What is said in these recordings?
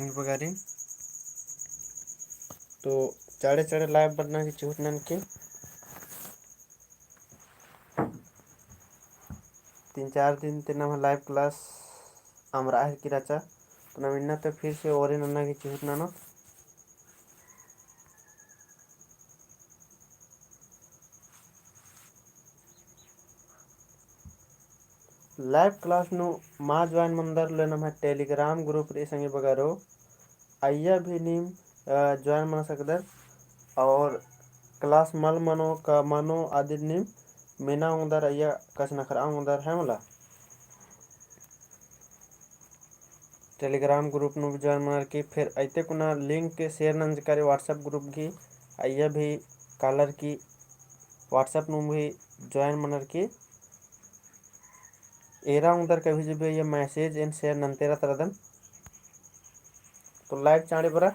बगारी तो चाड़े चाड़े लाइव बनना की चूट नन के 3-4 दिन ते नम लाइव क्लास आमरा है की राचा तो नम तो फिर से और नन्ना की चूट नानो लाइव क्लास नु मा ज्वाइन मंदर ले नम टेलीग्राम ग्रुप रे संगे बगारो आइया भी नीम ज्वाइन मन सकदर और क्लास मल मनो का मनो आदि नीम मीना उंदर आइया कस नखरा उंदर है मला टेलीग्राम ग्रुप नु ज्वाइन मन की फिर आइते कुना लिंक के शेयर नंज करे व्हाट्सएप ग्रुप की आइया भी कलर की व्हाट्सएप नु भी ज्वाइन मनर की एरा उंदर कभी जब ये मैसेज इन शेयर नंतेरा तरदन तो लाइव चाड़े बरा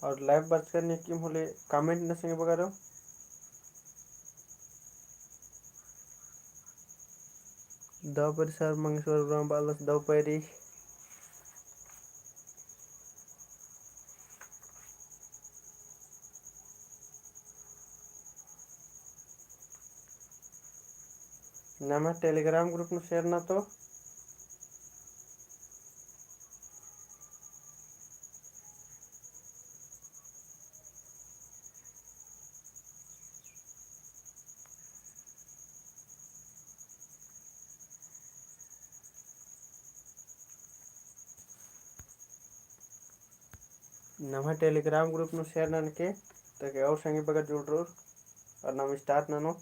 और लाइव बात करने की होले कमेंट न संगे बगारो दव परिसर मंगेश्वर ग्राम बालस दव पैरी नम टेलीग्राम ग्रुप में शेयर ना तो नम टेलीग्राम ग्रुप में शेयर नन के ताकि और संगे बगर जुड़ रो और नम स्टार्ट ननो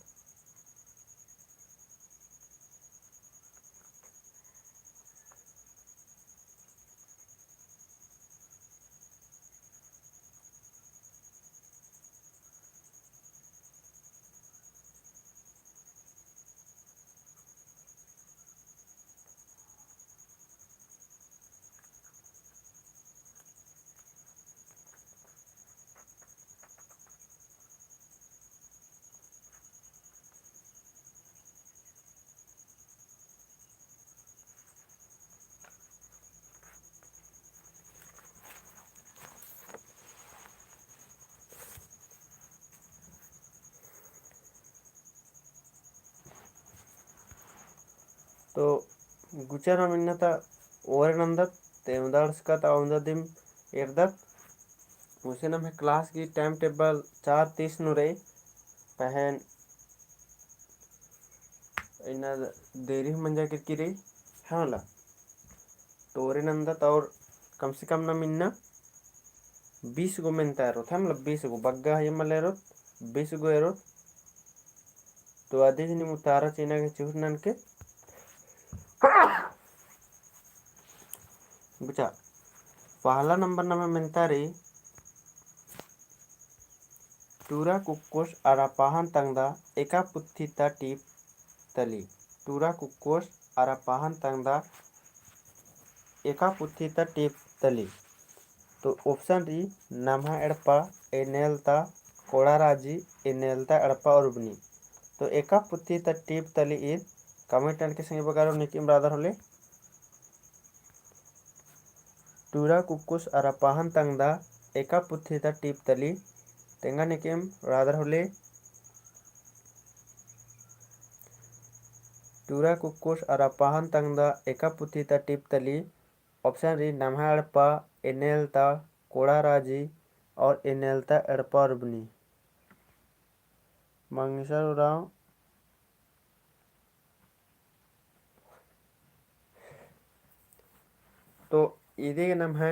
तो गुचर हम इन्नता ओरे नंदत तेमदार्स का ताउंददिम एरदत उसे नम क्लास की टाइम टेबल 4:30 नु रही पहन इन देरी मंजा की रही है वाला तो ओरे नंदत और कम से कम न मिन्ना 20 गो मिनता एरो था मतलब 20 गो बग्गा है मल एरो 20 गो एरो तो आधे दिन मुतारा चीना के चूहनन के बचा पहला नंबर नमे मिनतारी टूरा कुक्कोस अरापाहन तंगदा एका पुत्थी ता टीप तली। टूरा कुक्कोस अरापाहन तंगदा एका पुत्थी ता टीप तली। तो ऑप्शन री नम्हा एड़पा एनेलता कोड़ाराजी एनेलता एड़पा उर्बनी। तो एका पुत्थी ता टीप तली ईद कमेंट के संगे बगारो निकिम राधर होले टूरा कुक्कुस अरापाहन तंगदा एका पुत्थी ता टीप तली तेंगा निकिम राधर होले टूरा कुक्कुस अरापाहन तंगदा एका पुत्थी ता टीप तली। ऑप्शन री नम्हा एड़पा एनेलता कोड़ाराजी और एनेलता एड़पा उर्बनी। मंगेशर उराव तो इदे नम है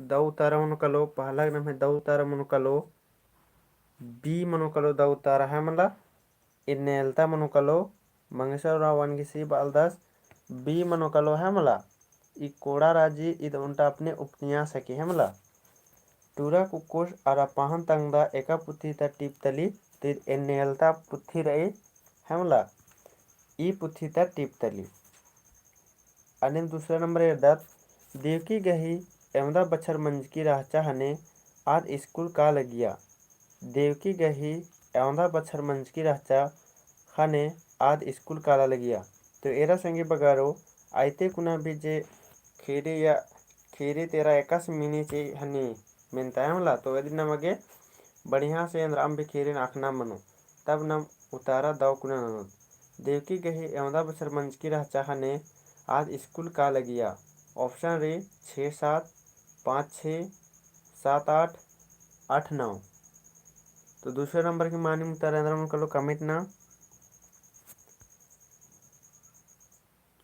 दऊ तारा मनुकलो पहला नम है दऊ तारा मनुकलो बी मनुकलो दऊ तारा है मला इनेलता मनुकलो मंगेशर राव वन सी बालदास बी मनुकलो है मला ई कोड़ा राजी इद उनटा अपने उपन्यास है कि है मला टूरा कुकुश अरापाहन तंगदा एका पुथी ता टीप तली तो इनेलता पुथी रही है मला ई पुथी ता टीप तली। अनिल दूसरा नंबर एरदात देवकी गही एमदा बच्छर मंज की राहचा हने आज स्कूल का लगिया। देवकी गही एमदा बच्छर मंज की राहचा हने आज स्कूल काला लगिया। तो एरा संगे बगारो आयते कुना भी जे खेरे या खेरे तेरा एकस मिनी चे हनी मिनता है मला तो यदि नमगे बढ़िया से अंदराम भी खेरे नाखना मनो तब नम उतारा दाव कुना ननो देवकी गही एमदा बच्छर मंज की राहचा हने आज स्कूल का लगिया। ऑप्शन रे 6-7 5-6 7-8 8-9। तो दूसरे नंबर की मानी मुतारा कर लो कमेंट ना।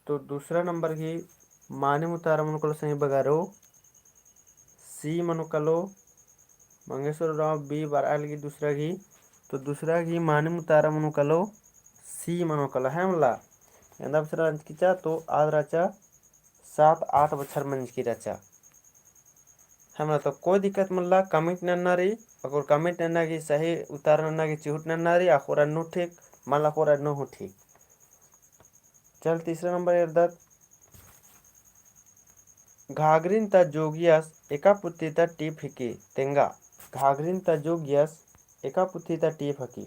तो दूसरा नंबर की मानी मुतारा मन को सही बगारो सी मनुकलो मंगेश्वर राव बी बार की दूसरा की तो दूसरा की मानी मुतारा मनुकलो सी मनुकलो है मला एंदा बछर किचा तो आज राचा 7-8 बच्छर मंज की रचा हमरा तो कोई दिक्कत मल्ला कमेंट नन्ना रही अगर कमेंट नन्ना की सही उतार नन्ना की चिहुट नन्ना रही अखोरा नो ठीक मल्ला खोरा नो हो ठीक। चल तीसरा नंबर एरदत घाघरिन ता जोगियस एका पुत्ती ता टीप हिकी तेंगा घाघरिन ता जोगियस एका पुत्ती ता टीप हकी।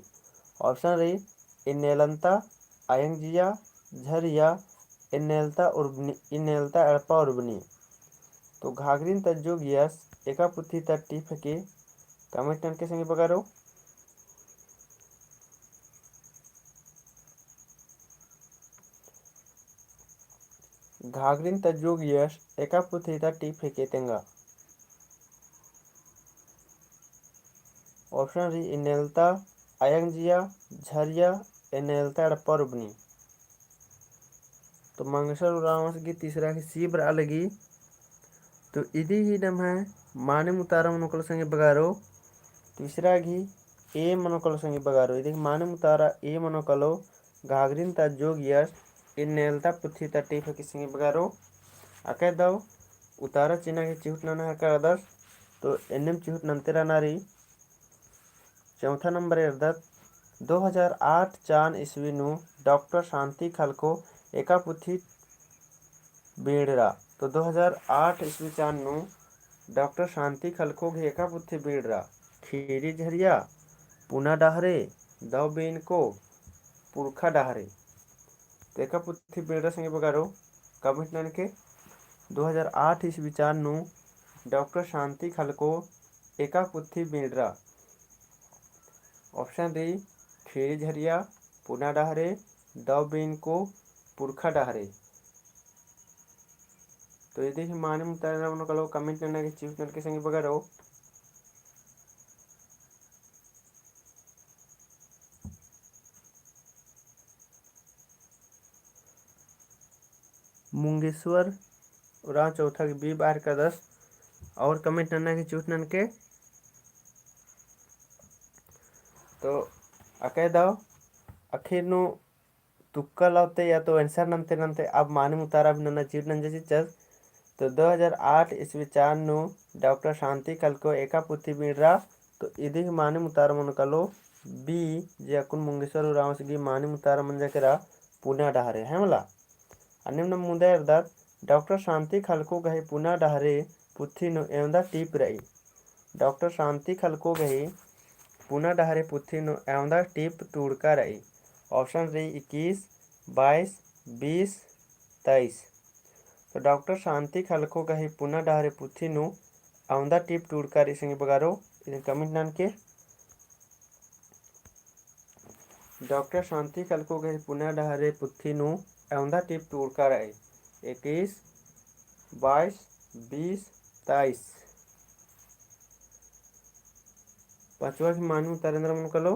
ऑप्शन रही इनेलंता आयंगजिया झरिया इनेलता उर्बनी इनेलता एड़पा उर्बनी। तो घाघरिन ता जोगियस एका पुत्ती ता टीप हकी कमेंट के संगे बगारो घाघरिन ता जोगियस एका पुत्ती ता टीप हकी तेंगा। ऑप्शन री इनेलता आयंगजिया झरिया इनेलता एड़पा उर्बनी। तो मंगेशर रावस की तीसरा की सी बरा लगी तो इदी ही नम है माने मुतारा मनुकल संगे बगारो तीसरा घी ए मनोकलो संगे बगारो इदी माने मुतारा ए मनोकलो घाघरिन ता जोगियस इनेलता पुथी ता टीप की संगे बगारो आके दाव उतारा चिन्ह के चिहुट नना है का आदर्श तो एनएम चिहुट नंतेरा नारी। चौथा नंबर एरदत 2008 चान ईस्वी नु डॉक्टर शांति खलको एका पुथी बेड़रा। तो 2008 ईस्वी चान नु डॉक्टर शांति खलको एका पुथी बेड़रा खीरी झरिया पुना डाहरे दव बेन को पुरखा डाहरे। तो एका पुथी बेड़रा संगे बगारो कमेंट नन के 2008 ईस्वी चान नु डॉक्टर शांति खलको एका पुथी बेड़रा। ऑप्शन डी खीरी झरिया पुना डाहरे दव बेन को पुरखा डाहरे। तो ये देखिए माने मुतारा मन कलो कमेंट करना के चीफ के संगे बगारो मुंगेश्वर और चौथा की बी बार का 10 और कमेंट करना के चूट नन के तो अके दाव आखिर नु तुक्का लावते या तो आंसर नंते नंते अब माने उतारा भी नन्ना चीट नंजे चस तो 2008 इसवी चानु डॉक्टर शांति कलको एका पुथी बीड़ा तो इदी माने मुतार मन कलो बी जे अकुन मुंगेश्वर रावसगी माने मुतार मन जकरा पुना डहारे है मला अन्यम मुंदे अर्दात डॉक्टर शांति खलको गहे पुना डहारे पुथी नो एवंदा टीप रही डॉक्टर शांति खलको गहे पुना डहारे पुथी नो एवंदा टीप टूड़का रही ऑप्शन रही 21 22 20 23 तो डॉक्टर शांति खलको गही पुना डहारे पुथी नु औंदा टिप टूड़कर इसे बगारो इधर कमेंट नान के डॉक्टर शांति खलको गही पुना डहारे पुथी नु औंदा टिप टूड़कर आई 21 22 20 23 पांचवा की मानू तरेंद्र मन कलो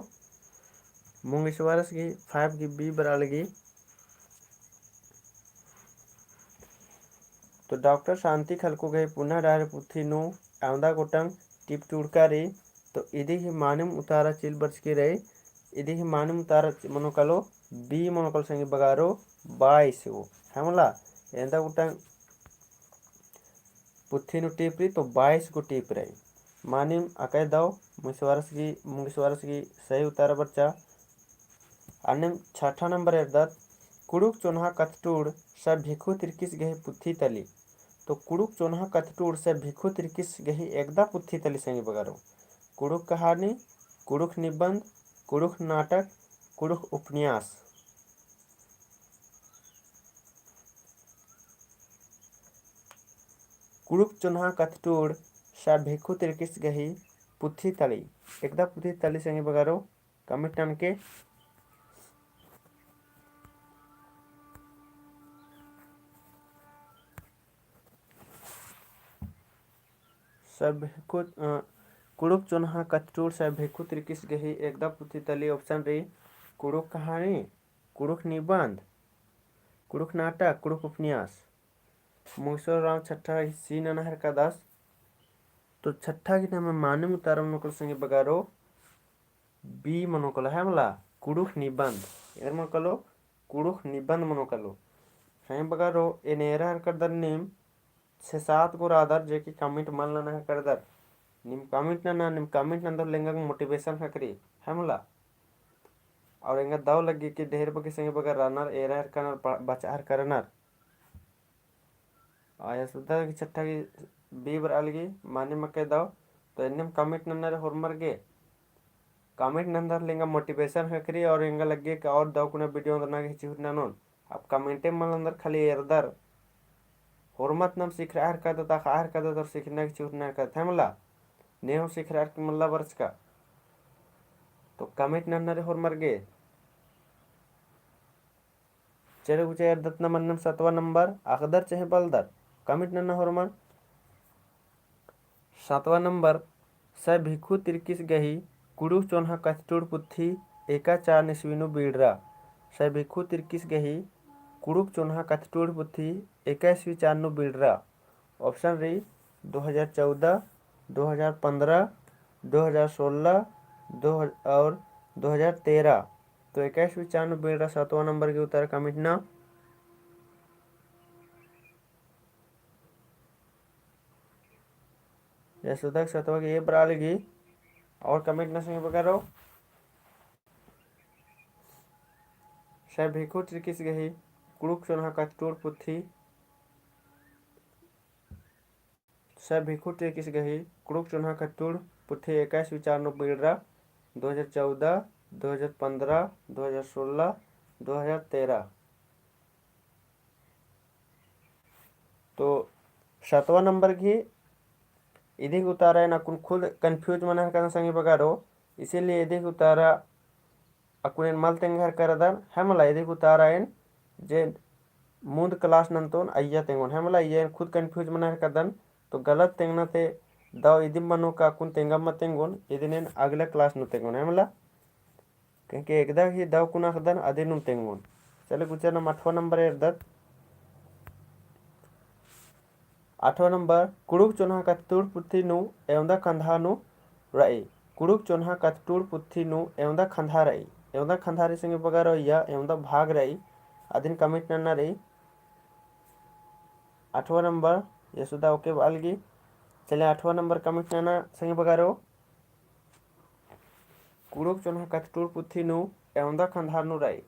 मुंगेश्वरस की 5 की बी बरालगी तो डॉक्टर शांति खलको गए पुनः डारे पुथी नु औंदा गोटंग टिप टूड़कारी तो इदी ही मानुम उतारा चिल बच के रहे इदी ही मानुम उतारा मनोकलो बी मनोकल संगे बगारो 22 वो हमला एंदा गोटंग पुथी नु टिप रही तो 22 को टिप रही मानिम अकय दाओ मुंगेश्वरस की सही उतारा बच्चा अन्य छठा नंबर एरदत कुड़ुक चोन्हा कथटूड़ सब भिखु तिरकिस गहे पुथी तली तो कुड़ुक चोन्हा कथटूड़ से भिखु तिरकिस गही एकदा पुथी तली संगे बगारो कुड़ुक कहानी कुड़ुक निबंध कुड़ुक नाटक कुड़ुक उपन्यास कुड़ुक चोन्हा कथटूड़ से भिखु तिरकिस गही पुथी तली एकदा पुथी तली संगे बगारो कमेंट नाम के कुड़ुक चोन्हा कथटूड़ से भिखु तिरकिस गही एकदा पुथी तली ऑप्शन रही कुड़ुक कहानी कुड़ुक निबंध कुड़ुक नाटक कुड़ुक उपन्यास मुंगेश्वर राव छठा सी नहर का 10 तो छठा की नाम माने मुतारा मनोकल संगे बगारो बी मनोकल है मला कुड़ुक निबंध इधर मनोकलो कुड़ुक निबंध मनोकलो है बगारो एनेरा हर कर नेम 6-7 गो रादर जे की कमेंट मान लेना है कर दर निम कमेंट नंदर लेंगा मोटिवेशन हकरी है मला और एंगा दाव लगी कि ढेर बगे संगे बगर रनर एरा हर करनर बचा हर करनर आया सुधा की छठा की बी बर अलगी माने मके दाव तो इन्हें कमेंट नंदर होरमर गे कमेंट नंदर लेंगा मोटिवेशन हकरी और एंगा लगे कि और दाव कुना वीडियो अंदर के चिहुना नोन अब कमेंटे मन अंदर खाली एरदर होरमत नम सीख रहा हर का ता हर का तो सीखना की चिहुना का थमला ने हो सीख रहा कि मल्ला वर्ष का तो कमेंट नंदर होरमर गे चले उचे दत्न मन्नम 7वां नंबर अकदर चहे बलदर कमेंट नन्ना होरमन 7वां नंबर स भिखु तिरकिस गही कुड़ुक चोन्हा कथटूड़ पुथी एका 4 निस्वीनु बीड़रा स भिखु तिरकिस गही कुड़ुक चोन्हा कथटूड़ पुथी 21वीं 4 नु बीड़रा ऑप्शन रही 2014 2015 2016 और 2013 तो 21वीं 4 नु बीड़रा 7वां नंबर के उत्तर कमेंट ना यशोदा 7वां की ये बरालगी और कमेंट ना संगे बगारो शायद भिखु तिरकिस गही कुड़ुक चोन्हा कथटूड़ पुथी शायद भिखु तिरकिस गही कुड़ुक चोन्हा कथटूड़ पुथी 21वीं 4 नु बीड़रा 2014 2015 2016 2013 तो 7वां नंबर की इधी उतारा है ना खुद कंफ्यूज मन हर संगे बगारो इसीलिए इधी उतारा अकुन मल तेंगर करदर है मला इधी उतारा है जे मूंद क्लास नंतोन अय्या तेंगोन है मला ये खुद कंफ्यूज मन हर करदन तो गलत तेंगना ते दाव इदी मनो का अकुन तेंगा मत तेंगोन इदिनेन अगला क्लास नु तेंगोन है मला क्योंकि एकदा ही दाव कुना खदन अदे नु तेंगोन चले गुचर नम 8वां नंबर एरदत 8वां नंबर कुड़ुक चोन्हा कथटूड़ पुथी नु एवंदा खंधा नु रई कुड़ुक चोन्हा कथटूड़ पुथी नु एवंदा खंधा रई एवंदा खंधारी संगे बगारो या एवंदा भाग रई अदिन कमिट नन्ना रही 8वां नंबर यशोदा ओके बालगी। चले 8वां नंबर कमिट नन्ना संगे बगारो कुड़ुक चोन्हा कतटूर पुथी नु एवंदा खंधार नु राई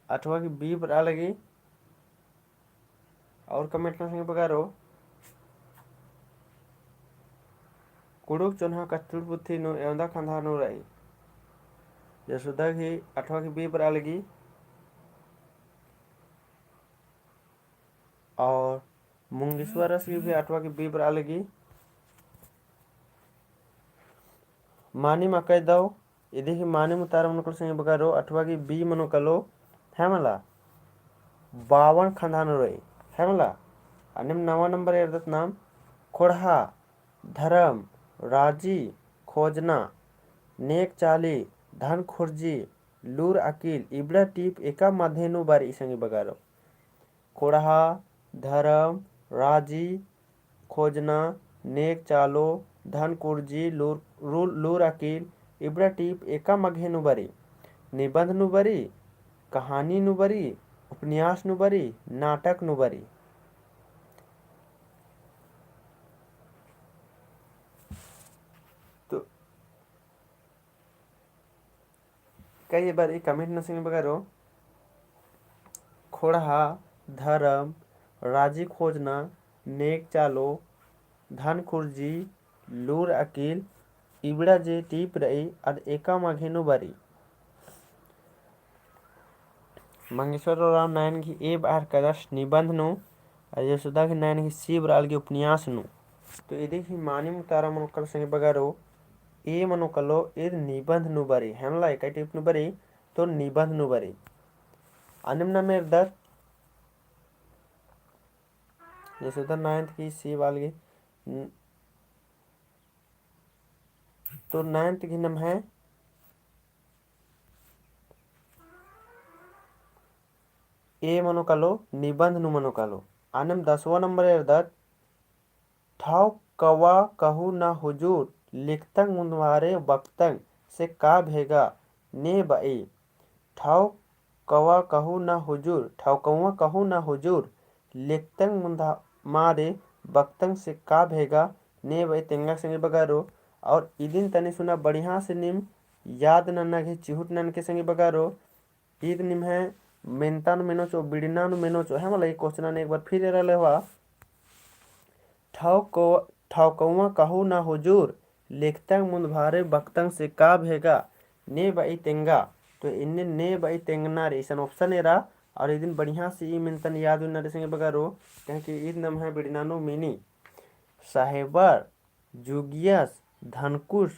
8वां की बी बरा लगी। और कमिट ना संगे बगारो कुड़ुक चोन्हा कतटूर पुथी नु एवंदा खंधार नु राई यशोदा की 8वां की बी बरा लगी। और मुंगेश्वर रस की भी 8वां की बी बरा लगी। मानी मकई दो इधी की मानी मुतारा मनुकल संगे बगारो 8वां की बी मनुकलो है मला 52 खंधान रोई है मला। अनिम 9वां नंबर एरदत नाम खोड़हा धर्म राजी खोजना नेक चाली धन खुर्जी लूर अकील इबड़ा टीप एका माधेनु बारी संगे बगारो खोड़हा धर्म राजी खोजना नेक चालो धन कुर्जी लूर अकील इबड़ा टीप एका मघेनु बरी निबंध नु बरी कहानी नु बरी उपन्यास नु बरी नाटक नु बरी। तो कई बार कमेंट न संगे बगारो खोड़हा धर्म राजी खोजना नेक चालो धन खुर्जी लूर अकील इबड़ा जे टीप रही अद एका मघेनु बरी मंगेश्वर राम नायन की ए बार कदश निबंध नु यशोदा की नायन की सी बराल की उपन्यास नु। तो ये देखी मानी मुतारा मनोकल संगे बगारो ए मनोकलो ए निबंध नु बरी हेमला एका टीप नु बरी तो निबंध नु बरी अनिम्न में दर यशोदा नायन की सी वाल की तो 9th की नम है ए मनोकालो निबंध नु मनोकालो आनम 10वां नंबर एरदत ठाव कवा कहू ना हुजूर लिखतंग मुनवारे वक्तंग से का भेगा ने बई ठाव कवा कहू ना हुजूर ठाव कवा कहू ना हुजूर लिखतंग मुंधा मारे वक्तंग से का भेगा ने बई तेंगा संगे बगारो। और इदिन तने सुना बढ़िया से निम याद नन्ना घे चिहुट नन के संगे बगारो ईद निम है मेनता नु मेनो चो बिड़ना नु मेनो चो है मतलब एक क्वेश्चन ने एक बार फिर रहले हुआ ठाव कौवा कहू ना हुजूर लिखतंग मुंद भारे बक्तंग से का भेगा ने बई तेंगा। तो इन्ने ने बई तेंगना रे ईसन ऑप्शन एरा और इदिन बढ़िया से ई मेनतन याद उन्ना रे संगे बगारो कहे कि ईद नम है बिड़ना नु मिनी साहेबर जुगियस धनकुश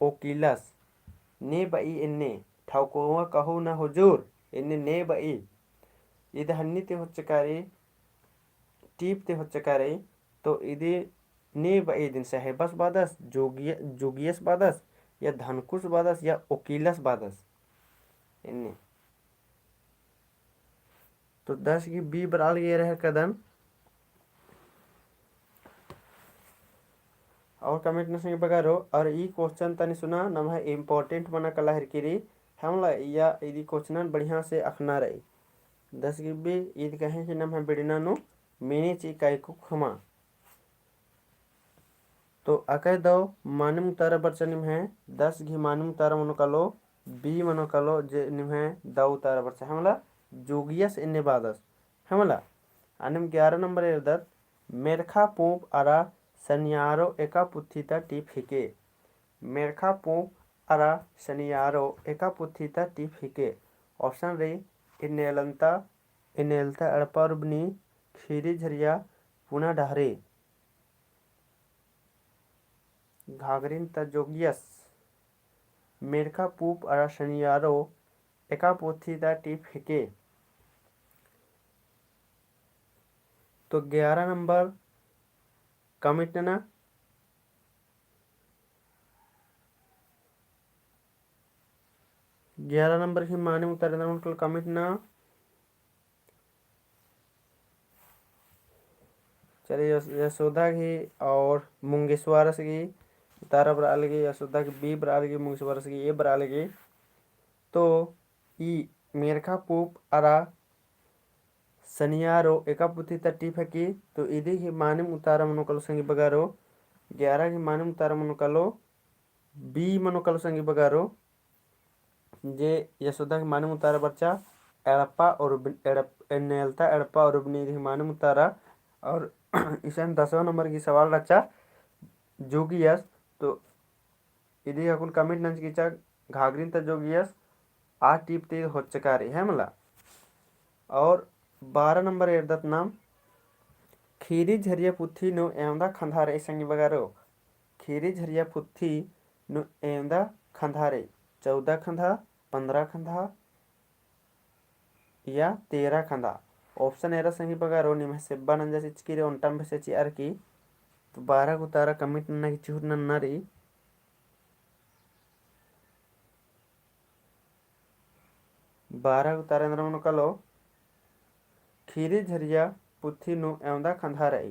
ओकिलस ने बई इन्ने ठाव कौवा कहू ना हुजूर इन्ने ने बई इध हन्नी ते होच्चकारे टीप ते होच्चकारे तो इधे ने बई दिन साहेबस बादस जोगियस बादस या धनकुश बादस या ओकिलस बादस इन्ने। तो 10 की बी बराल ये रहे कदम और कमेंट न संगे बगारो और ई क्वेश्चन तनी सुना नम है इम्पोर्टेंट बना कला हरकिरी हमला या इदी क्वेश्चन बढ़िया से अखना रही 10 की बी ईद कहे कि नम है बिड़ना नु मिनी ची काई को खमा। तो अकय दो मानम तारा बच्चनिम है 10 घी मानम तारा मनोकालो बी मनोकालो जे निम है दाऊ तारा बच्चा हमला जोगियस इन्ने बादस हमला अनिम 11 नंबर एरदत मेरखा पोप अरा सनियारो एका पुथिता टिप हिके मेरखा पोप अरा सनियारो एका पुथिता टिप हिके ऑप्शन रे इनेलता अड़परबनी खीरी झरिया पुना डहरे घाघरिन तजोगियस मेरखा पूप अरा सनियारो एका पुथिता टिप हिके। तो 11 नंबर कमिट ना 11 नंबर की माने उतारे उनको कमिट ना चलिए यशोदा की और मुंगेश्वर की तारा बराल की यशोदा की बी बराल की मुंगेश्वर की ए बराल की। तो ई मेरखा पूप अरा सनियारो एका पुथी तट्टी फकी तो इदी ही मानिम उतारा मनुकलो संगी बगारो 11 की मानिम उतारा मनुकलो बी मनुकलो संगी बगारो जे यशोदा की मानिम उतारा बच्चा एड़प्पा और नेलता एड़प्पा और की मानिम उतारा और इसन 10वां नंबर की सवाल रचा जोगियस तो इदी हकुल कमिट नंच कीचा घाघरिन त जोगियस आ टीप ते होच्चकारी है मला। और 12 नंबर एर्दत नाम खीरी झरिया पुथी नो एवदा खंधारे संगी बगारो खीरी झरिया पुथी नो एवदा खंधारे 14 खंधा 15 खंधा या 13 खंधा ऑप्शन एरा संगी बगारो निम सेब्बा नंजा सिचकी उंटम बेसेची अरकी तो 12 को तारा कमिट नन्ना की चूर नन्ना री 12 को तारा इंद्र मनुकलो खीरी झरिया पुथी नु एवदा खंधारे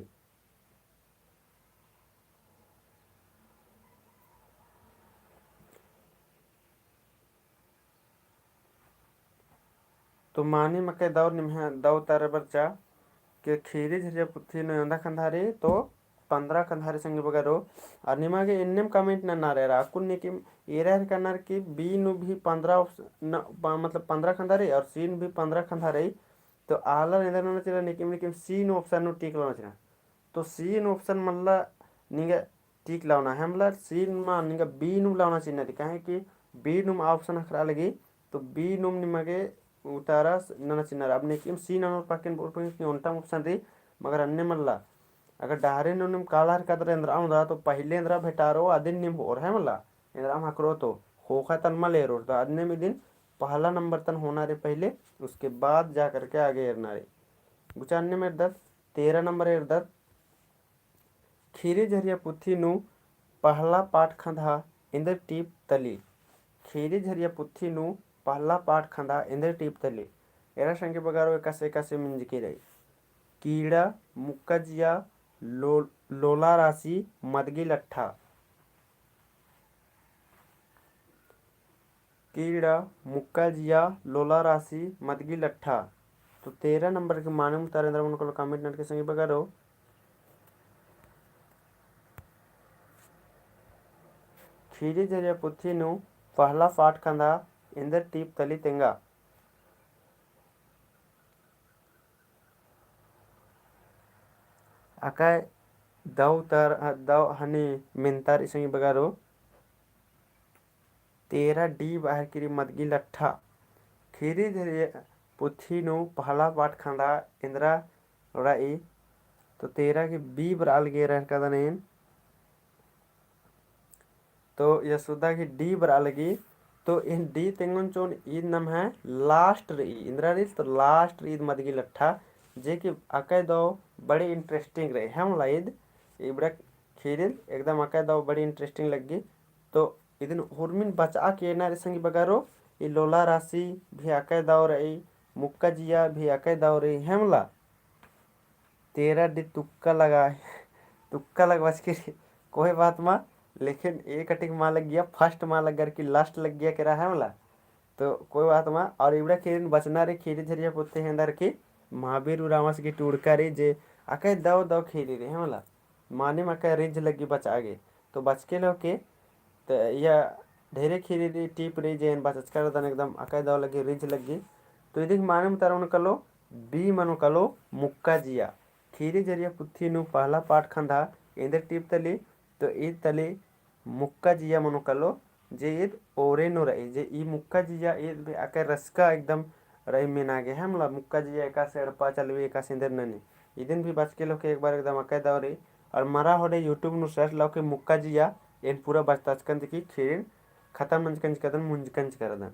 तो मानी मके दौर निम्हा दौ तारा बच्चा के खीरी झरिया पुथी नु एवदा खंधारे तो 15 खंधारे संगी बगारो और निमागे इन्नेम कमेंट न रे राकुन ने कि एरर करनर की बी नु भी 15 मतलब 15 खंधारे और सी नु भी 15 खंधारे तो आला निदर न चला निकिम सी नु ऑप्शन नु टिक लाना चला तो सी नु ऑप्शन मल्ला निंगे टिक लावना है मतलब सी मा निंगे बी नु लावना चिन्ह थी कहे कि बी नु ऑप्शन अखरा लगी तो बी नु निमगे उतारा नना चिन्ह अब निकिम सी नंबर पाकिन बोल पाएंगे कि उनटा ऑप्शन थी मगर अन्य मल्ला अगर डारे नुनिम कालार कदर इंद्रा आउंदा तो पहले इंद्रा भेटारो अदिन निम होर है मल्ला इंद्रा हम हकरो तो होखा तन मले रोड तो अदने में दिन पहला नंबर तन होना रे पहले उसके बाद जा करके आगे एरना रे गुचान्य में 13 नंबर एरदत खीरी झरिया पुथी नु पहला पाठ खंधा इंदर टीप तली खीरी झरिया पुथी नु पहला पाठ खंधा इंदर टीप तली एरा संगे बगारो एकासे मिंज की रही कीड़ा मुक्कजिया लोला राशि मदगी लट्ठा कीड़ा मुक्कजिया लोला राशि मदगी लट्ठा तो 13 नंबर के मानव तारेंद्र मन को कमेंट नट के संगे बगारो खीरी झरिया पुथी नु पहला पाठ कंधा इंदर टीप तली तेंगा अकाय दव हनी मिंतार इसंगी बगारो 13 डी बाहर की मदगी लट्ठा खीरी झरिया पुथी नु पहला पाठ खंडा इंद्रा रई तो 13 की बी बराल गे रह का दनेन तो यशोदा की डी बरा लगी तो इन डी तेंगन चोन ईद नम है लास्ट री इंद्रा री तो लास्ट ईद मदगी लट्ठा जे कि अकय दो बड़ी इंटरेस्टिंग रहे हम लाइद इबड़ा खीरिल एकदम अकय दो बड़ी इंटरेस्टिंग लगी तो इदिन हुरमिन बचा के ना संगी बगारो ये लोला राशि भी अकय दो रही मुक्का जिया भी अकय दो रही हमला 13 डी तुक्का लगा के कोई बात मा लेकिन एक अटिक माँ लग गया फर्स्ट माँ लग कर की लास्ट लग गया के रहा है मला तो कोई बात माँ और इबड़ा खीरिन बचना रे खीरी झरिया पुते हैं अंदर की महावीर रामस की टूड़का रे जे अकय दव दव खीरी रे है मला माने में अकय रिज लगी बचा गे तो बच के लो के तो यह ढेरे खीरी री टीप रे जे बच कर दन एकदम अकय दव लगी रिज लगी तो इदिक माने में तारा कलो बी मनो कलो मुक्का जिया खीरी झरिया पुथी नु पहला पाठ खंधा इंदर टीप तली तो ईद तली मुक्का जिया मनो कलो जे ईद ओरे नो रही जे ई मुक्का जिया ईद अकय रसका एकदम रही में आगे है मतलब मुक्का जिया एका से अड़पा चलवी एका सिंदर ननी इदिन भी बच के लो के एक बार एकदम अकय दौरी और मरा हो यूट्यूब नु सर्च लो के मुक्का जिया इन पूरा बचताचकंद की खीर खत्म मंजकंज कदन मुंजकंज करदन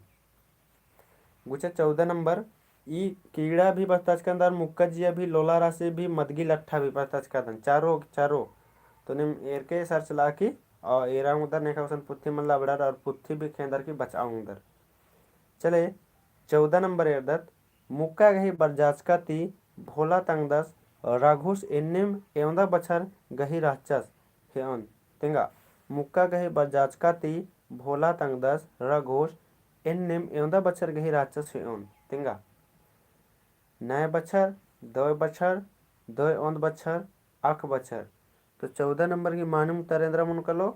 गुचा 14 नंबर ई कीड़ा भी बचताचकंद और मुक्का जिया भी लोला राशि भी मदगी लट्ठा भी बचताचकंदन चारों तो निम एर के सर्च ला की और एरा उधर ने खासन पुत्थी मल्ला बड़ा और पुत्थी भी खेंदर की बचाऊं उधर चले 14 नंबर एरदत मुक्का गही बरजाचका ती भोला तंगदस राघुस एन्नेम एवंदा बछर गही राचस हेन तेंगा मुक्का गही बरजाचका ती भोला तंगदस राघुस एन्नेम एवंदा बछर गही राचस हेन तिंगा नए बच्छर, दो बच्छर, दो ओंद बच्छर, आख बच्छर। तो 14 नंबर की मानम तरेंद्र मन कलो।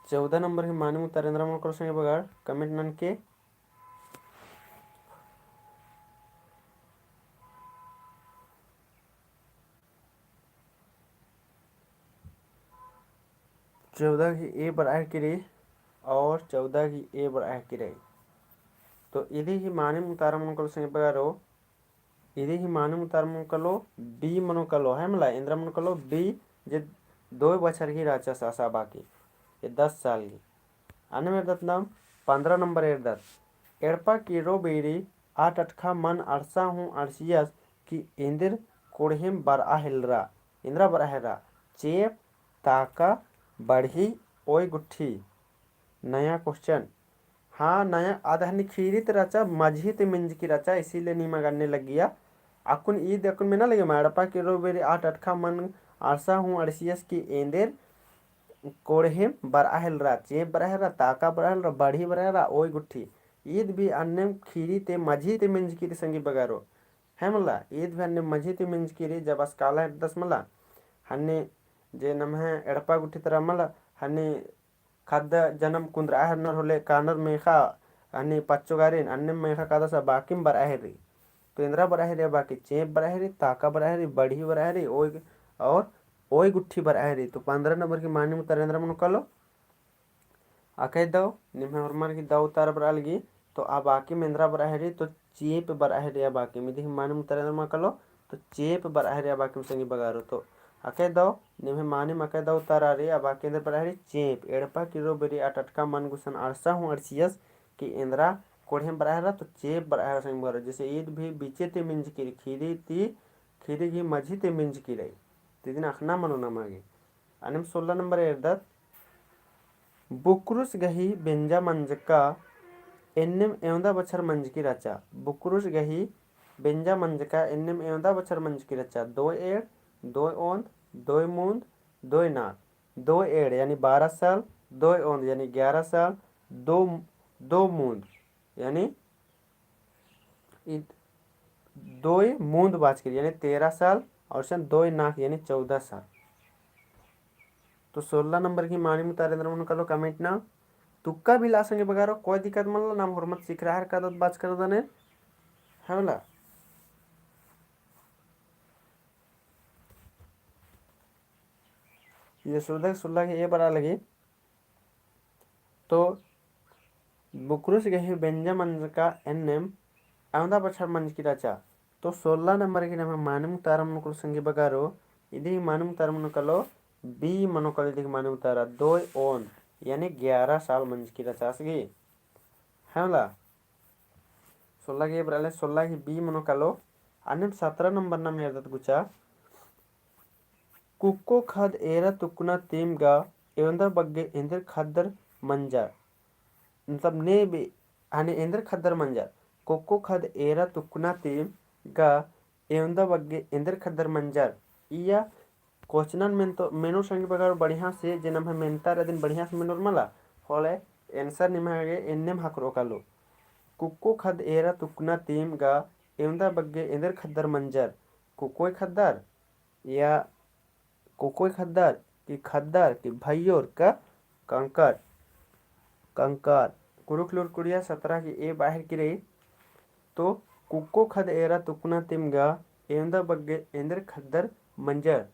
14 नंबर की मानम तरेंद्र मन कलो संगे बगाड़ कमेंट नन के 14 की ए बराह की रही और 14 की ए बराह की रही। तो इधी ही मानम उतारा मन कलो संगे बगाड़ो इधी ही मानम उतार मन कलो बी मनो कलो है मला इंद्र मन कलो बी जे 2 बच्छर की राचा सासा बाकी ये 10 साल की आने में दत्तनाम 15 नंबर एरदत एड़पा कीरो बेरी आठ अटखा मन अरसा हूँ अरसियस की इंदिर कोढ़िम बर আহিलरा इंद्रा बर आहेरा चेप ताका बढ़ी ओय गुट्ठी। नया क्वेश्चन हाँ नया आधानी खीरित रचा मझी ते मिंज की रचा इसीलिए नीमा गन्ने लग गया अकुन ईद अकुन में ना लगे माड़पा कीरो बेरी आठ अटखा मन अरसा हूँ अरसियस की इंदिर कोढ़िम बर आहेलरा चेप बर आहेरा ताका बर आहेलरा बढ़ी बर आहेरा ओय गुट्ठी। ईद भी अन्य खीरी ते मझी ते मिंज की संगी बगारो है मला ईद भी अन्य मझी ते मिंज की जब अस्काला है दस मला हन्ने जे नम है एड़पा गुट्ठी तरह मला हन्ने खाद्य जन्म कुंद्रा हन्नर होले कानर मेखा हन्ने पच्चोगारिन अन्य मेखा कादा सा बाकिम बर आहेरी तो इंद्रा बर आहेरी बाकी चेप बर आहेरी ताका बर आहेरी बढ़ी बर आहेरी ओय और ओय गुट्ठी बर आहेरी। तो 15 नंबर की मानी तरेंद्र मन कलो आके दो निम्हे हरमान की दो उतार बर अलगी तो आ बाकी में इंद्रा बर आहेरी तो चेप बर आहेरी बाकी मिदी मानी तरेंद्र मन कलो तो चेप बर आहेरी बाकी संगी बगारो तो आके दो निम्हे मानी मके दो उतार आ रही बाकी इंद्र बर आहेरी चेप एड़पा किरो बेरी अटटका मन गुसन अरसा हूँ अरसियस की इंद्रा कोढ़े बर आहेरा तो चेप बर आहेरा संगी बगारो जैसे ईद भी बीचे ते मिंज की खीरी की मझी ते मिंज की रही तीदिन अखना मनो ना मागे अनिम 16 नंबर एरदत बुक्रुस गही बेंजा मंजका एन्निम एवंदा बच्छर मंज की रचा बुक्रुस गही बेंजा मंजका एन्निम एवंदा बच्छर मंज की रचा दो एड़ दो ओंद दो मूंद दो नाक दो एड़ यानी 12 साल दो ओंद यानी 11 साल दो दो मूंद यानी दो मूंद बाज कर यानी 13 साल और सन दो नाक यानी 14 साल। तो 16 नंबर की मानी मुतारेंद्र मन कलो कमेंट ना तुक्का भी ला संगे बगारो कोई दिक्कत मन नाम हुरमत सीख रहा है का बात कर दने है वाला ये 16 की ये बड़ा लगी तो बुक्रुस गही बेंजा मंज का एनएम आउंदा बच्छर मंज की रचा तो 16 नंबर की नाम मानम तारम नुकुल संगी बगारो इधी मानम तारम नुकलो बी मनोकल इधी मानम तारा दो ओन यानी 11 साल मंज की रचा सगी है वाला 16 की बराले 16 की बी मनोकलो अन्य 17 नंबर नाम याद गुचा कुक्को खद एरा तुकुना तीमगा एवंदा बग्गे इंदर खद्दर मंजार मतलब ने भी आणि इंदर खद्दर मंजार कुक्को खद एरा तुकुना तीम गा एवंदा बग्गे इंदर खद्दर मंजार इया क्वेश्चन में तो मेनू संग बगार बढ़िया से जेनम है मेंता दिन बढ़िया से मेनू मला होले आंसर निमागे एन्नेम हकरो कालो कुक्को खद एरा तुकुना तीम गा एवंदा बग्गे इंदर खद्दर मंजार कुकोई खद्दर या कोकोई खद्दर कि भैयोर का कंकर कंकर कुरुकलुर कुड़िया 17 की ए बाहर की रही तो कुक्को खद एरा तुकुना तिमगा एंदा बग्गे एंदर खद्दर मंजर।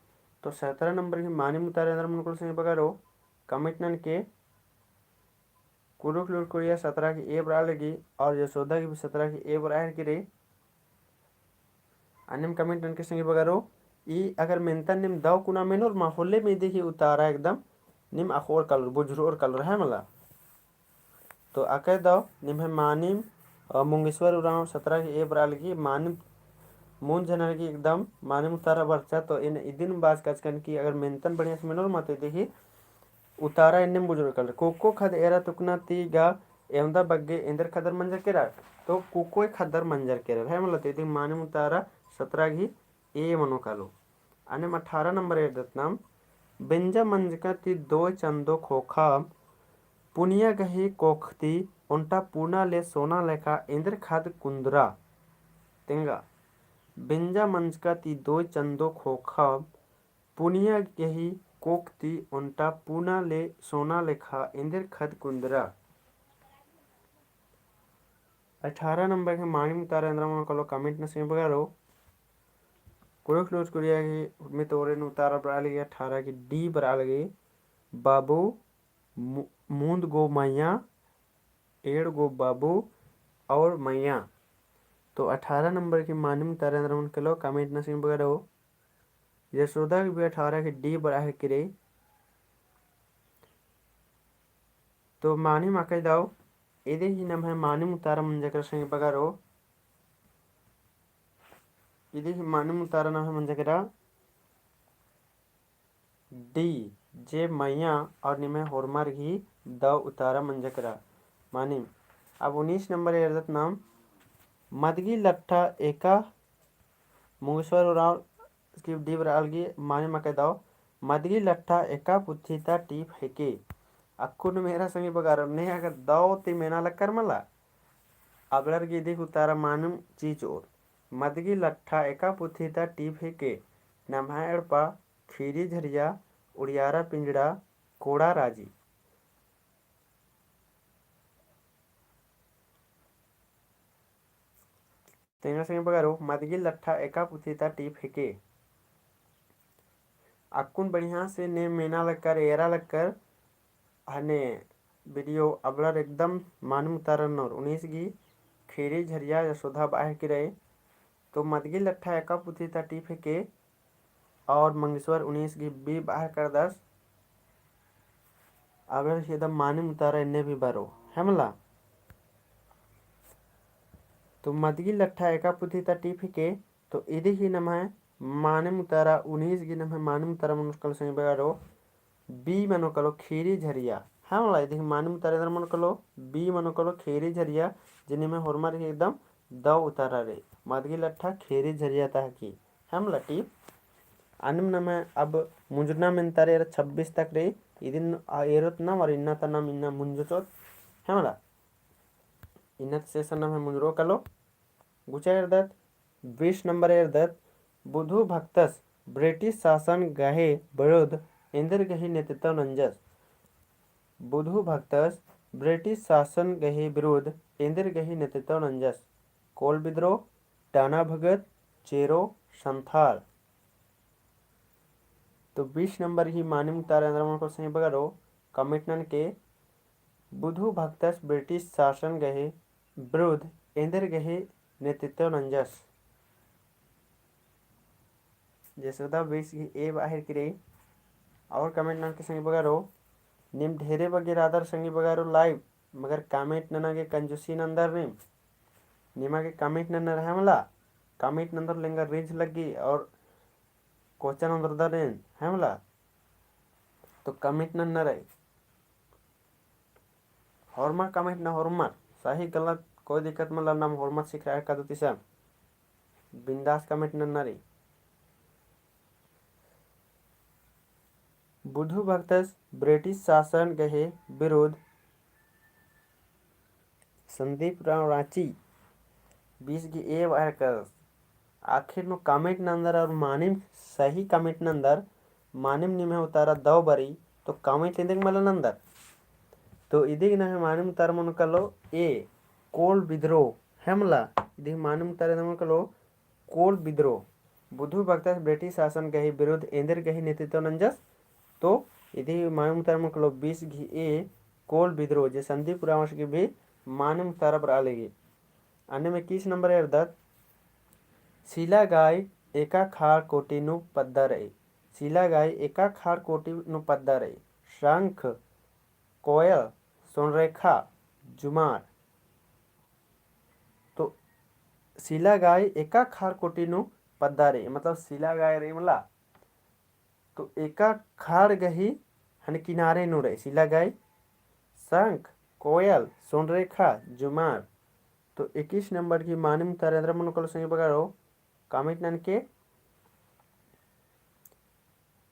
तो 17 नंबर की मानी मुतारे अंदर मुनकुल से बगारो कमिटनन के कुरुकलुर कुड़िया 17 की ए बरा लगी और यशोदा की भी 17 की ए बाहर की रही अन्यम कमिटनन के संगे बगारो ई अगर मेंता निम दाव कुना मेनोर माहौले में देखी उतारा एकदम निम अखोर कलर बुझरोर कलर है मला तो अके दाव निम है मानिम मुंगेश्वर उराव 17 की ए बरा लगी मानिम मून जनर की एकदम मानिम उतारा बरचा तो इन इदिन बाज कचकन की अगर मेंतन बढ़िया से मेनोर माते देखी उतारा इन्नेम बुझरोर कलर कोको खद एरा तुकना तीगा एवंदा बग्गे इंदर खदर मंजर केरा तो कुकोई खदर मंजर केरा है मला ते मानिम उतारा 17 की ए मनो कालो आणि 18 नंबर एरदतनाम बेंजा मंजका ती दो चंदो खोखा पुनिया गही कोखती उंटा पूना ले सोना लेखा इंद्र खाद कुंदरा तेंगा बिंजा मंजका ती दो चंदो खोखा पुनिया यही कोकती उंटा पूना ले सोना लेखा इंद्र खद कुंदरा। 18 नंबर के मानी मुतारे अंदर मन कलो कमेंट न सिंह बगारो कोई क्लोज करिया कि मैं तोरे न उतारा बरा लगे 18 की डी बरा लगे बाबू मूंद गो मैया एड़ गो बाबू और मैया। तो 18 नंबर की मानी मुतारे अंदर मन कलो कमेंट न सिंह बगारो यशोदा की भी 18 की डी बरा है किरे। तो मानी माके दाओ इधे ही नम है मानी मुतारा मंजकर सिंह बगारो इधे ही मानी मुतारा नाम है मंजकरा डी जे मैया और निमे होरमार घी द उतारा मंजकरा मानी। अब 19 नंबर एरदत नाम मदगी लट्ठा एका मुगेश्वर उराव की डी बरालगी मानी माके दाओ मदगी लट्ठा एका पुथिता टीप हेके अक्कुन मेरा संगी बगारो ने अगर दाओ ती मेना लक्कर मला अबलर की दिख उतारा मानम चीचोर मदगी लट्ठा एका पुथिता टीप हेके नम्हा पा खीरी झरिया उड़ियारा पिंजड़ा कोड़ा राजी। तेंगा संगे बगारो मदगी लट्ठा एका पुथिता टीप हेके अक्कुन बढ़िया से ने मेना लक्कर एरा लक्कर हने वीडियो अबलर एकदम मानम उतारन और 19 की खीरी झरिया यशोधा बाहर की रहे। तो मदगी लट्ठा एका पुथिता टीप हेके और मंगेश्वर 19 की बी बाहर कर 10 अगर एकदम मानी मुतारा इन्ने भी बारो हमला। तो मदगी लट्ठा एका पुथिता टीप के तो इधे ही नम है माने मुतारा 19 की नम है माने मुतारा मनुष्कल से बारो बी मनो कलो खीरी झरिया हमला इधे माने मुतारा इधर मन कलो बी मनो कलो खीरी झरिया जिन्हें में होरमार एकदम द उतारा रे मदगी लट्ठा खीरी झरिया ता की हमला टीप अनिम नम अब मुंजना में तारे 26 तक रे इदिन एरोत नाम और इन्ना ता नाम इन्ना मुंजचोत हमला इन्ना सेशन नाम है मुंजरो कलो गुचा एरदत 20 नंबर एरदत बुधु भक्तस ब्रिटिश शासन गहे विरुद्ध इंदिर गही नेतृत्व नंजस बुधु भक्तस ब्रिटिश शासन गहे विरुद्ध इंदिर गही नेतृत्व नंजस कोल विद्रोह टाना भगत चेरो संथाल। तो 20 नंबर ही मानी मुतारा अंदर को सही बगारो कमिटनन के बुधु भक्तस ब्रिटिश शासन गहे विरुद्ध इंदिर गहे नेतृत्व नंजस जैसे 20 की ए बाहर की रे और कमेंट नन के संगी बगारो निम ढेरे बगैर आदर संगी बगारो लाइव मगर कमेंट नना के कंजूसी नंदर निमा के comment none Rahmanullah comment another लेंगा रीच लगी और क्वेश्चन अंदर दरेन हमला तो कमेंट न रहे हॉर्मर कमेंट ना हॉर्मर सही गलत कोई दिक्कत मतलब नाम हॉर्मर सीख रहा है का दुतिसा बिंदास कमेंट न रही। बुधु भक्तस ब्रिटिश शासन गहे विरोध संदीप राव रांची 20 की ए बाहर कर आखिर नो कमेंट नंदर और मानिम सही कमेंट नंदर मानिम निमे उतारा दो बरी तो कमेंट इंदे मला नंदर तो इधे ना मानिम उतार मन कलो ए कोल विद्रोह हमला इधे मानिम उतार मन कलो कोल विद्रोह बुधु भक्तस ब्रिटिश शासन गही विरुद्ध इंदिर गही नेतृत्व नंजस तो इधे मानिम उतार मन कलो 20 घी ए कोल विद्रोह जे संदीप रावश की भी मानिम उतार पर आलेगी। अन्य में 21 नंबर एरदत शीला गाय एका खाड़ कोटी नु पद्दा रही शीला गाय एका खाड़ कोटी नु पद्दा रही शंख कोयल सोनरेखा जुमार। तो शीला गाय एका खाड़ कोटी नु पद्दा रही मतलब शीला गाय रही मला तो एका खाड़ गही हन किनारे नु रही शीला गाय शंख कोयल सोनरेखा जुमार। तो 21 नंबर की मानिम तारेंद्र मन को संगे बगारो कमेंट नन के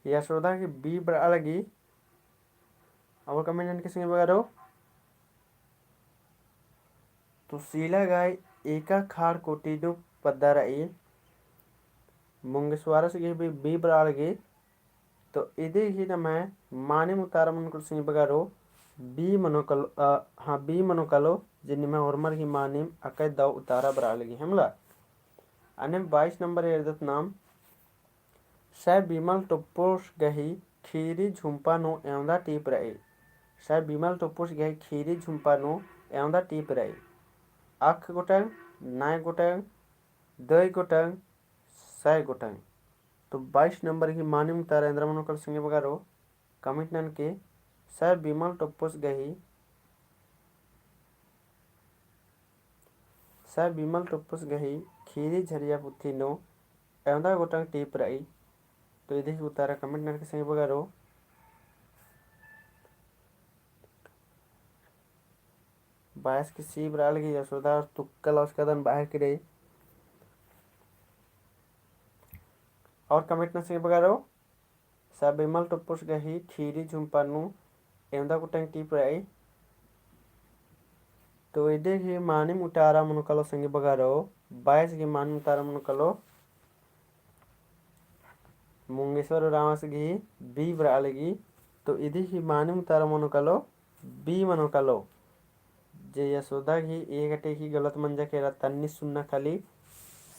यशोदा की बी बड़ा लगी और कमेंट नन के संगे बगारो तो सीला गाय एका खाड़ कोटिनु पद्दाराई ಮುಂಗಸ್ವಾರಸ್ ಗೆ ಬಿ ಬರಾಳಗೆ तो इधे ही ना मैं माने मुतारा मन को सिंह बगारो बी मनोकलो जिन्नी में हॉर्मर ही माने अकय दाव उतारा बरा लगी हमला अने 22 नंबर एरदत नाम सह बिमल टोपोस गही खीरी झुंपा नो एवंदा टीप रहे सह बिमल टोपोस गही खीरी झुंपा नो एवंदा टीप रहे आख गोटंग नाय गोटंग दय गोटंग सह गोटंग तो 22 नंबर की मानी मुतारा इंद्र मनोकल सिंह बगारो कमिटनन के सह बिमल टोपोस गही खीरी झरिया पुथी नो एवंदा गोटंग टीप रही तो इधे उतारा कमिटनन के सिंह बगारो बायस की सी बराल की यशोदा और तुक्कल उसका दन बाहर की रही और कमिटन सिंह बगारो सा बिमल टोपोस गही खीरी झुंपानु एवंदा गोटंग टीप रही तो इधे की मानी मुतारा मनोकलो सिंह बगारो 22 की मानी मुतारा मनोकलो मुंगेश्वर रामस गी बी बरालगी तो इधे की मानी मुतारा मनोकलो बी मनोकलो जे यशोदा की एक अटे की गलत मंजा केरा तन्नी सुन्ना खाली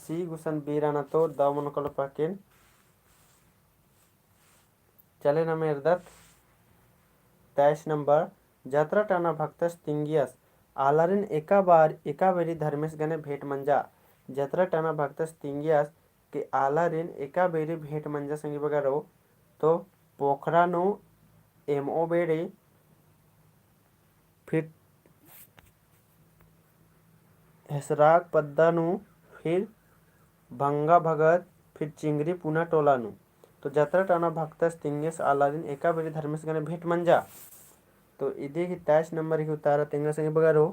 सी गुसन बीराना तो दाव मनोकलो पाकेन चले ना मेरे दत्त 23 नंबर जात्रा टाना भक्तस तिंगियस आलारिन एका बेरी धर्मेश गने भेट मंजा जात्रा टाना भक्तस तिंगियस के आलारिन एका बेरी भेट मंजा संगी बगारो तो पोखरा नो एमओ बेरे फिर हेसराग पद्दा नु फिर भंगा भगत फिर चिंगरी पुना टोला नु तो जात्रा टाना भक्तस तिंगेस आलारिन एका बेरी धर्मेश गने भेट मंजा तो इधे की 23 नंबर की उतारा तिंगा संगे बगारो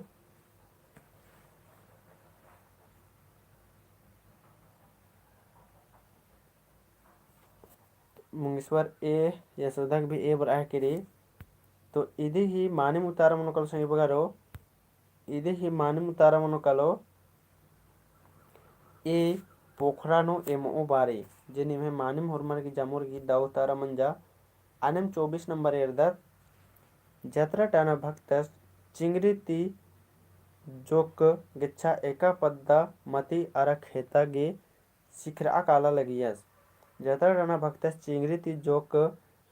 मुंगेश्वर ए यशोदा भी ए बराह के तो इधे ही मानी उतारा मनोकल संगे बगारो इधे ही मानी उतारा मनोकलो ए पोखरा नो एमओ बारे जेनी में मानिम होरमर की जामुर की दाव तारा मंजा आनम 24 नंबर एरदत जत्रा टाना भक्तस चिंगरी ती जोक गिच्छा एका पद्दा मती अरख हेता गे शिखरा काला लगियस जत्रा टाना भक्तस चिंगरी ती जोक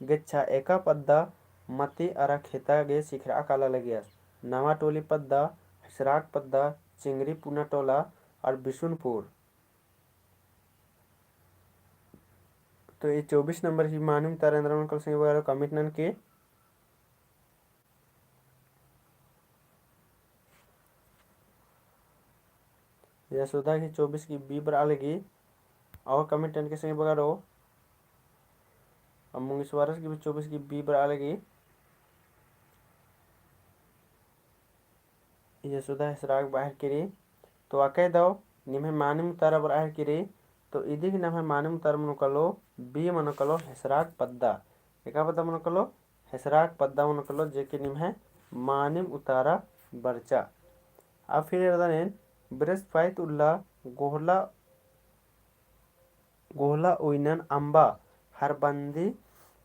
गिच्छा एका पद्दा मती अरख हेता गे शिखरा काला लगियस नवा टोली पद्दा हसराग पद्दा चिंगरी पुना टोला और बिशुनपुर तो ये 24 नंबर की मानव तारेंद्र मनकल सिंह वगैरह कमिटनन के यशोदा की 24 की बी बरा लगी और कमिटन के सिंह वगैरह और मुंगेश्वरस की भी 24 की बी बरा लगी यशोदा हसराग बाहर की तो आके दो निम्हे मानव तारा बराह की तो इधी की नाम है मानव तार मनकलो बी मनकलो हेसराग पद्दा एका पद्दा मनकलो हेसराग पद्दा मनकलो जेके निम है मानिम उतारा बरचा अब फिर एरदानेन बृहस्पति उल्ला गोहला उइनन अंबा हरबंदी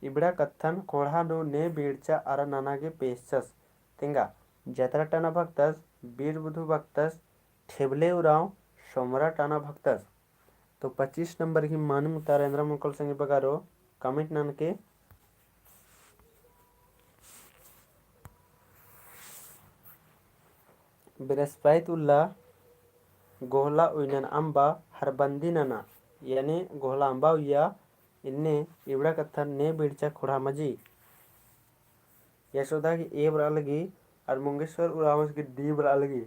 इबड़ा कत्थन कोढ़ा नो ने बीड़चा अरा नानागे पेशस तिंगा जतरा टाना भक्तस बीर बुधु भक्तस ठेबले उराव सोमरा टाना भक्तस तो 25 नंबर की मानव उतारा इंद्र मुकल संगे बगारो कमिट नन के बृहस्पति उल्ला गोहला उइनन अंबा हरबंदी नना यानी गोहला अंबा उया इन्ने इबड़ा कत्थन ने बिड़चा खुड़ा मजी यशोदा की ए बरा लगी और मुंगेश्वर उरावस की डी बरा लगी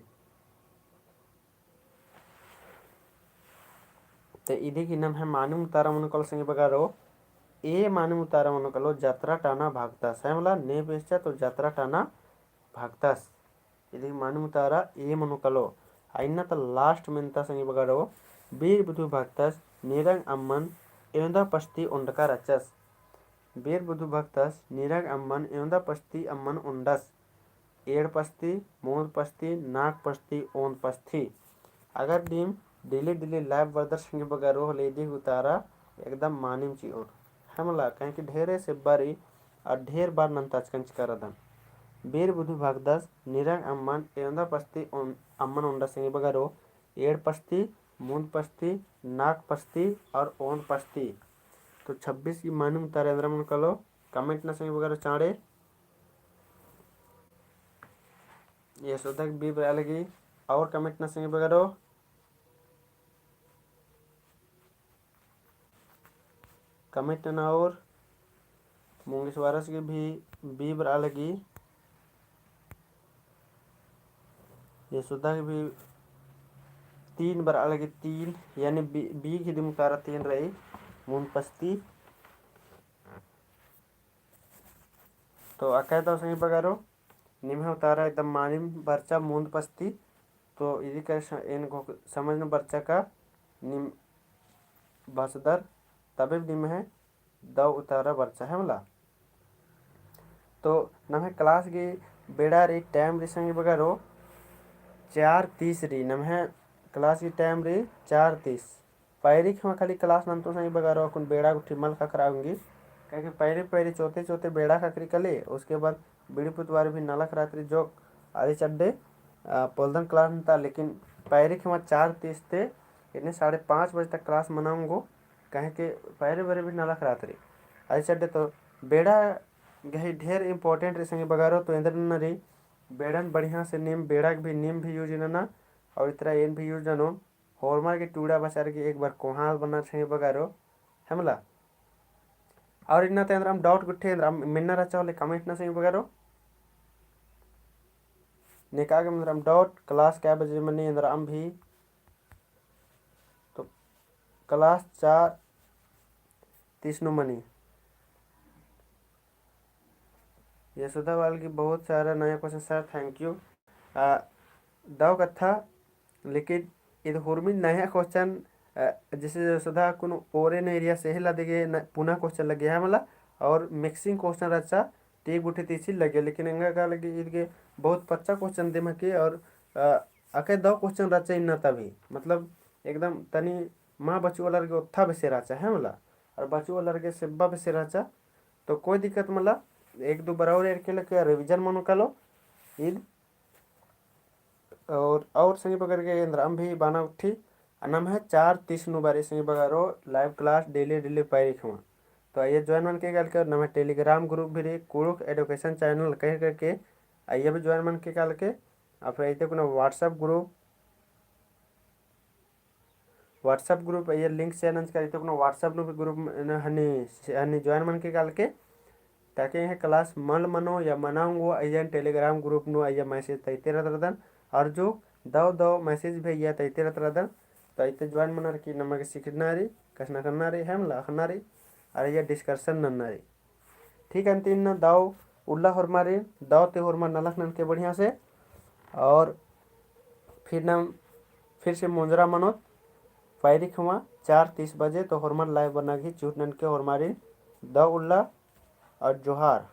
तो इधे की नाम है मानव उतारा मनकल संगे बगारो ए मानव उतारा मनकलो जात्रा टाना भागतास है मला ने बेचा तो जात्रा टाना भागतास इधे मानव उतारा ए मनकलो आइना तो लास्ट मेंता संगे बगारो बीर बुधु भागतास निरंग अम्मन एवंदा पस्ती उंडका रचस बीर बुधु भक्तस निरंग अम्मन एवंदा पस्ती अम्मन उंडस एड़ पस्ती मूंद पस्ती नाक पस्ती ओंद पस्ती। अगर नीम डेली डेली लाइव बर्दर संगे बगारो लेदी उतारा एकदम मानिम ची और हमला कहीं कि ढेरे से बरी और ढेर बार नंताचकंच करदन बीर बुधु भगदस निरंग अम्मन एंदा पस्ती अम्मन उंडा संगे बगारो एड़ पस्ती मूंद पस्ती नाक पस्ती और ओंद पस्ती। तो 26 की मानूम तारेंद्र मन कलो कमेंट ना संगे बगारो चाड़े ये सोधक भी लगी और कमेंट ना संगे बगारो कमेंट ना और मूंगी स्वारस की भी बरा लगी ये सुधा की भी 3 बरा लगी 3 यानी बी की दिम तारा 3 रही मून पस्ती। तो अकय तो सही बगारो निम्ह उतारा एकदम मानिम बर्चा मूंद पस्ती। तो यदि का इनको समझना बर्चा का निम बसदर तबे निम है दो उतारा बर्चा है मला। तो नम्हे क्लास की बेड़ा री टाइम री संगे बगारो 4:30 री नम्हे क्लास की टाइम री 4:30 पैरी खमा खाली क्लास नम तो संगे बगारो कुन बेड़ा गुठी मल खा कराऊंगी क्योंकि पैरी पैरी चौथे चौथे बेड़ा खकरी कले उसके बाद बीड़ी पुतवारी भी नलक रात्रि जोक आदि चड्डे पोलदन क्लास था लेकिन पैरी खमा 4:30 थे इन्हें 5:30 बजे तक क्लास मनाऊंगो कहे के पैरे बरे भी नलक रात्रि आदि चड्डे। तो बेड़ा गही ढेर इंपॉर्टेंट रे संगे बगारो तो इंद्र न रे बेड़न बढ़िया से नीम बेड़ा भी नीम भी यूज ना और इतना एन भी यूज जानो हॉलमार के टूड़ा बचार के एक बार कोहाल बना संगे बगारो हमला। और इन्ना ते अंदर हम डाउट गुट्ठे अंदर मिन्ना रचा वाले कमेंट ना संगे बगारो निका के अंदर हम डाउट क्लास क्या बजे मनी अंदर हम भी तो क्लास 4:30 नु मनी ये सुधा वाल की बहुत सारा नया क्वेश्चन सर थैंक यू दाव कथा लेकिन इधर हुरमी नया क्वेश्चन जैसे सुधा कुन ओरेन एरिया से ही लगे पुनः क्वेश्चन लगे है मला और मिक्सिंग क्वेश्चन रचा टेक बुठे तीसी लगे लेकिन इंगा का लगे इनके बहुत पच्चा क्वेश्चन दे मके और अके दो क्वेश्चन रचा इन तभी मतलब एकदम तनी माँ बच्चू वाला के उत्था बेसे रचा है मला और बच्चू वाला के सेब्बा बेसे रचा। तो कोई दिक्कत मला एक दो बराबर के लगे रिविजन मनो कलो ईद और संगे बगर के अंदर हम भी बाना उठी नम है 4:30 नु बारे संगे बगारो लाइव क्लास डेली डेली पाई खवा। तो आइए ज्वाइन मन के गल कर नम टेलीग्राम ग्रुप भी रे कुरुक एडुकेशन चैनल कह करके आइए भी ज्वाइन मन के गल के आप आइए कुना व्हाट्सएप ग्रुप आइए लिंक शेयर कर तो कुना व्हाट्सएप नु भी ग्रुप हनी हनी ज्वाइन मन के गल के ताकि यह क्लास मल मनो या मनाऊंगो आइए टेलीग्राम ग्रुप नु आइए मैसेज तैते रहदन और जो दो दो मैसेज भैया तैते रहदन तो इतने ज्वाइन मना की नमक सीखना रही कसना करना रही है लाखना रही अरे ये डिस्कशन नन्ना रही ठीक है तीन न दाव उल्ला हरमारी दाव ते हरमार नलक नन के बढ़िया से और फिर से मुंजरा मनोत पैरी खमा 4:30 बजे तो हरमार लाइव बना घी चूट नन के हरमारी दाव उल्ला और जोहार।